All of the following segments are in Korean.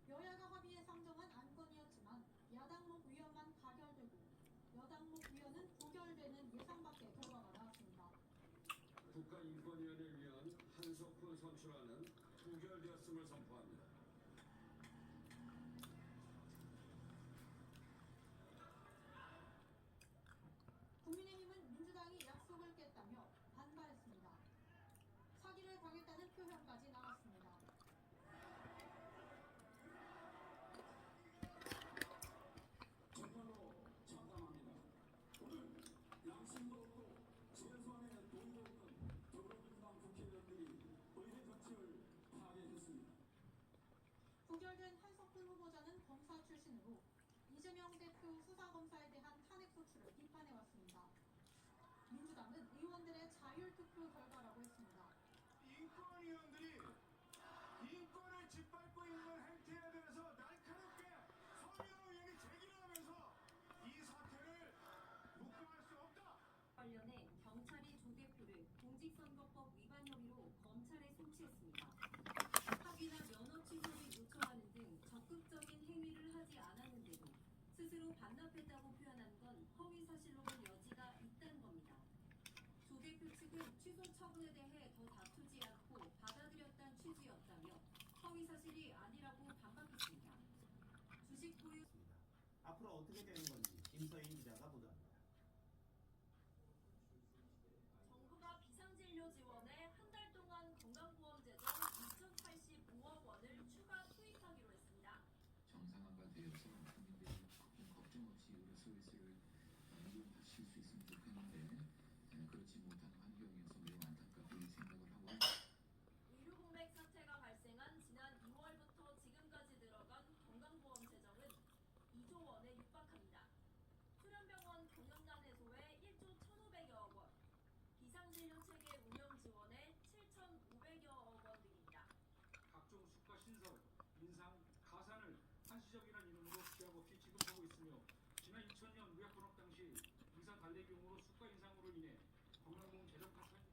여야가 합의해 상정한 안건이었지만 야당목 위원만 가결되고 여당목 위원은 부결되는 예상 밖의 결과가 나왔습니다. 국가인권위원회 위원 한석훈 선출안은 부결되었음을 선포합니다. 국민의힘은 민주당이 약속을 깼다며 반발했습니다. 사기를 당했다는 표현까지 나왔습니다. 재판으로 장담합니다. 오늘 양심도 없고 최소한의 도의도 없는 더불어민주당 국회의원들이 의회 정치를 파괴했습니다. 부결된 한석훈 후보자는 검사 출신으로 이재명 대표 수사검사에 대한 탄핵소추를 비판해왔습니다. 민주당은 의원들의 자율투표 결과라고 했습니다. 인권위원들이 인권을 짓밟고 있는 행태에 대해서 날카롭게 서민호 의원이 제기를 하면서 이 사태를 묵과할 수 없다. 관련해 경찰이 조 대표를 공직선거법 위반 혐의로 검찰에 송치했습니다. 합의나 면허 취소를 요청하는 등 적극적인 행위를 하지 않았는데도 스스로 반납했다고 표현한 건 허위 사실로 볼 여지가 있다는 겁니다. 조 대표 측은 취소 처분에 대해 더 다투지 않고 받아들였다는 취지였다며 허위 사실이 아니라고 반박했습니다. 주식 보유 앞으로 어떻게 되는 건지 임서인 기자가 보도합니다. 정부가 비상진료 지원에 한 달 동안 건강보험 재정 2,085억 원을 추가 투입하기로 했습니다. 정상화가 되어서 국민들이 걱정 없이 의료 서비스를 이용하실 수 있으면 좋겠는데 그렇지 못한 환경에서 매우 안타깝게 생각을 하고 의료 공백 사태가 발생한 지난 2월부터 지금까지 들어간 건강보험 재정은 2조 원에 육박합니다. 수련병원 경영난 해소에 1조 1,500여억 원, 비상진료 체계 운영 지원에 7,500여억 원 등입니다. 각종 수가 신설, 인상, 가산을 한시적이라는 이름으로 기약 없이 지급하고 있으며 지난 2000년 무역분업 당시 이사 달래기용으로 수가 인상으로 인해 건강보험 재정 파탄이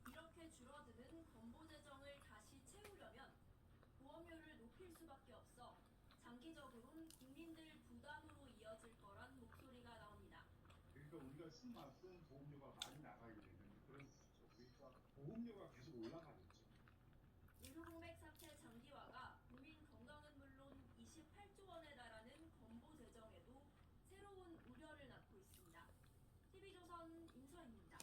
이렇게 줄어드는 건보 재정을 다시 채우려면 보험료를 높일 수밖에 없어 장기적으로는 국민들 부담으로 이어질 거란 목소리가 나옵니다. 그러니까 우리가 쓴 만큼 보험료가 많이 나가게 되는 그런 거죠. 그러니까 보험료가 계속 올라가겠죠. 의료 공백 사태 장기화가 국민 건강은 물론 28조 원에 달하는 건보 재정에도 새로운 우려를 낳고 있습니다. TV조선 임서희입니다.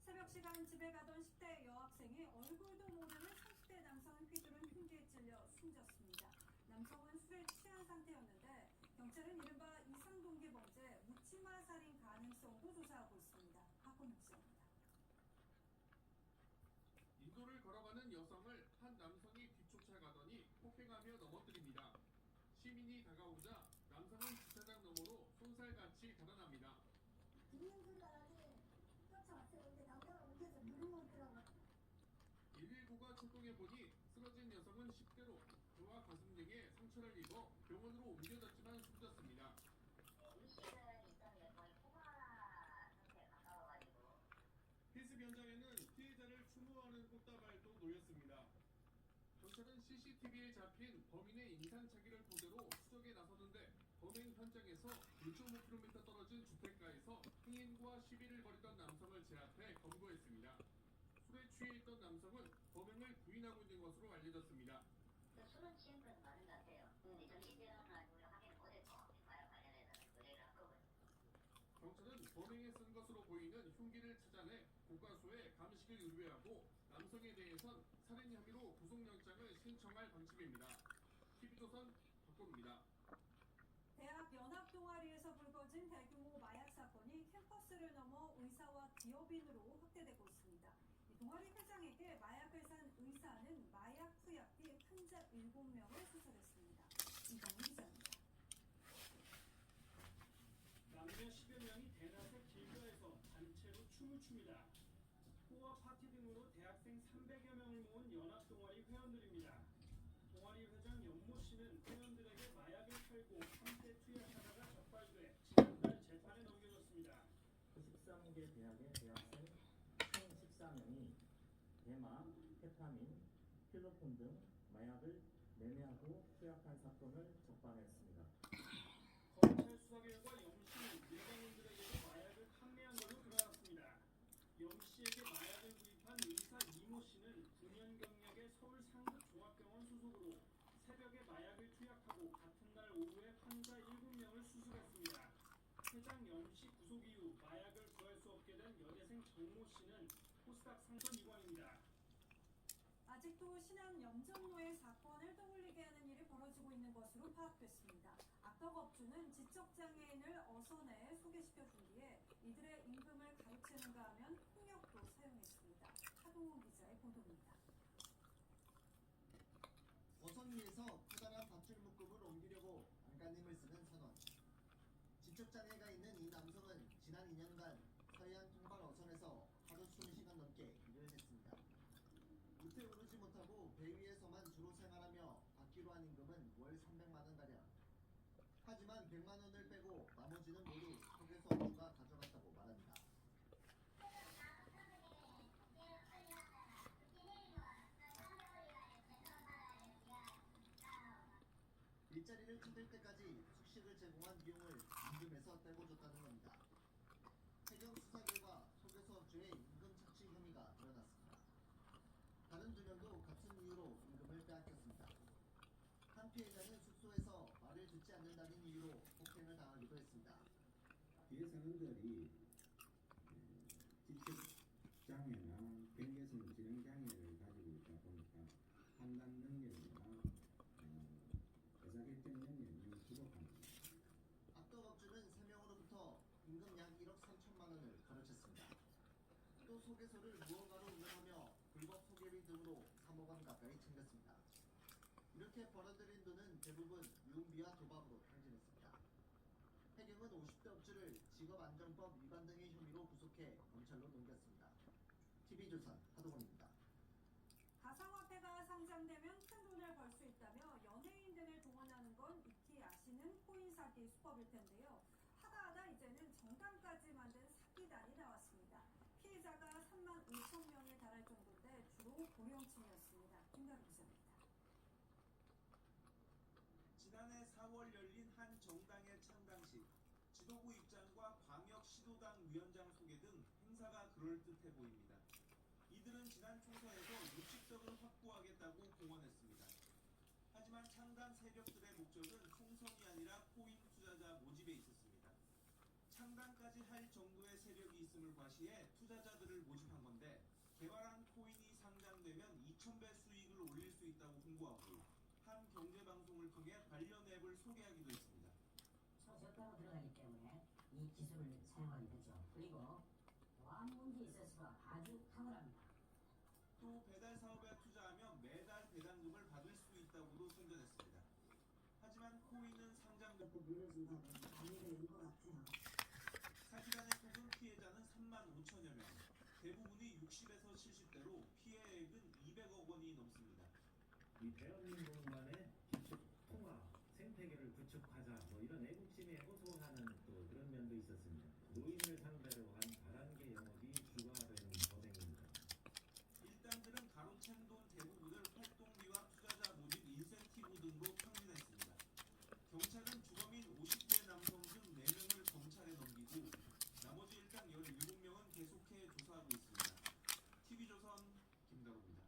새벽 시간 집에 가던 10대 여학생이 얼굴도 모르는 30대 남성을 휘두른 흉기에 찔려 숨졌습니다. 남성은 술에 취한 상태였는데 경찰은 이른바 이상동기범죄 묻지마 살인 가능성도 조사하고 있습니다. 박건욱 씨입니다. 인도를 걸어가는 여성을 한 남성이 뒤쫓아가더니 폭행하며 넘어뜨립니다. 시민이 다가오자 남성은 주차장 너머로 쏜살같이 달아납니다. 죽는 줄 알았지. 쫓아왔어요. 근데 남자가 옮겨서 물어보더라고. 119가 출동해보니 쓰러진 여성은 10대로 그와 가슴 등에 상처를 입어 병원으로 옮겨졌지만 숨졌습니다. 피습 현장에는 피해자를 추모하는 꽃다발도 놓였습니다. 경찰은 CCTV에 잡힌 범인의 인상착의를 토대로 수색에 나섰는데 범행 현장에서 1.5km 떨어진 주택가에서 행인과 시비를 벌이던 남성을 제압해 검거했습니다. 술에 취해 있던 남성은 범행을 부인하고 있는 것으로 알려졌습니다. 술은 취한 건 많은 것 같아요. 근데 정신병원은 아니고 확인을 못했고 마약 관련해서는 의뢰를 한 거고요. 경찰은 범행에 쓴 것으로 보이는 흉기를 찾아내 고가수에 감식을 의뢰하고 남성에 대해선 살인 혐의로 구속영장을 신청할 방침입니다. TV조선 박건우입니다. 대학 연합 동아리에서 불거진 대규모 마약 사건이 캠퍼스를 넘어 의사와 기업인으로 확대되고 있습니다. 동아리 회장에게 마약을 산 의사는 마약 투약 뒤 환자 7명을 수술했습니다. 이동훈 기자입니다. 남녀 10여 명이 대낮에 길가에서 단체로 춤을 춥니다. 호화 파티 등으로 대학생 300여 명을 모은 연합동아리 회원들입니다. 동아리 회장 연모 씨는 회원들에게 마약을 팔고 함께 투약하다가 적발돼 지난달 재판에 넘겨졌습니다. 93개 대학의 대학생 총 14명이 대마, 페타민, 필로폰 등 마약을 매매하고 투약한 사건을 적발했습니다. 검찰 수사 결과 영씨는 일반인들에게도 마약을 판매한 걸로 드러났습니다. 영씨에게 마약을 구입한 의사 이모 씨는 9년 경력의 서울 상급종합병원 소속으로 새벽에 마약을 투약하고 같은 날 오후에 환자 7명을 수술했습니다. 회장 영씨 구속 이후 마약을 구할 수 없게 된 여대생 정모 씨는 포스닥 상권 이관입니다. 아직도 신안 염전노예 사건을 떠올리게 하는 일이 벌어지고 있는 것으로 파악됐습니다. 악덕업주는 지적장애인을 어선에 소개시켜준 뒤에 이들의 임금을 가로채는가 하면 폭력도 사용했습니다. 하동훈 기자의 보도입니다. 어선 위에서 커다란 밧줄 묶음을 옮기려고 안간힘을 쓰는 선원. 지적장애가 있는 이 남성은 지난 2년간 서해안 통발 어선에서 하루 20시간 넘게 일을 했습니다. 우태 오르지 못하고 배 위에서만 주로 생활하며 받기로 한 임금은 월 300만 원가량. 하지만 100만 원을 빼고 나머지는 모두 속에서 업주가 가져갔다고 말합니다. 일자리를 찾을 때까지 숙식을 제공한 비용을 임금에서 떼고 줬다는 겁니다. 해경 수사 결과 소개서업주의 임금 착취 혐의가 드러났습니다. 다른 2명도 같은 이유로 임금을 빼앗겼습니다. 한 피해자는 숙소에서 말을 듣지 않는다는 이유로 폭행을 당하기도 했습니다. 비해선원들이 지적장애나 경계선 지능장애를 가지고 있다 보니까 판단 능력이나 의사결정 능력이 부족합니다. 악덕업주는 3명으로부터 임금 약 1억 3천만 원을 가로챘습니다. 또 소개소를 무허가로 운영하며 불법 소개비 등으로 3억 원 가까이 챙겼습니다. 이렇게 벌어들인 돈은 대부분 유흥비와 도박으로 탕진했습니다. 해경은 50대 업주를 직업안정법 위반 등의 혐의로 구속해 검찰로 넘겼습니다. TV조선 하동원입니다. 가상화폐가 상장되면 큰 돈을 벌 수 있다며 연예인 등을 동원하는 건 익히 아시는 코인 사기 수법일 텐데요. 하다하다 이제는 정당까지 만든 사기단이 나왔습니다. 피해자가 3만 5천 명에 달할 정도인데 주로 고령층이었습니다. 김가루 기자입니다. 지난해 4월 열린 한 정당의 창당식, 지도부 입장과 광역시도당 위원장 소개 등 행사가 그럴듯해 보입니다. 이들은 지난 총선에서 60석을 확보하겠다고 공언했습니다. 하지만 창당 세력들의 목적은 총선이 아니라 코인 투자자 모집에 있었습니다. 창당까지 할 정도의 세력이 있음을 과시해 투자자들을 모집한 건데 개발한 코인이 상장되면 2,000배 수익을 올릴 수 있다고 홍보하고 한 경제방송을 통해 관련 앱을 소개하기도 했습니다. 저작가로 들어가기 때문에 이 기술을 사용하게 되죠. 그리고 보안 문제에 있어서 아주 탁월합니다. 또 배달 사업에 투자하면 매달 배당금을 받을 수 있다고도 선전했습니다. 하지만 코인은 상장되고 늘어진다고 많이 되는 것 같아요. 사기단의 속은 피해자는 3만 5천여 명, 대부분이 60에서 70대로 피해액은 200억 원이 넘습니다. 이 대한민국만의 기축 통화 생태계를 구축하자 뭐 이런 애국심에 호소하는 또 그런 면도 있었습니다. 노인을 상대로 한 다단계 영업이 주가 되는 거행입니다. 일당들은 가로챈 돈 대부분을 활동비와 투자자 모집 인센티브 등으로 탕진했습니다. 경찰은 주범인 50대 남성 중 4명을 검찰에 넘기고 나머지 일당 17명은 계속해 조사하고 있습니다. TV조선 김다로입니다.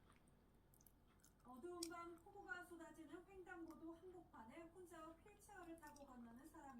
어두운 밤 폭우가 쏟아지는 횡단보도 한복판에 혼자 휠체어를 타고 건너는 사람이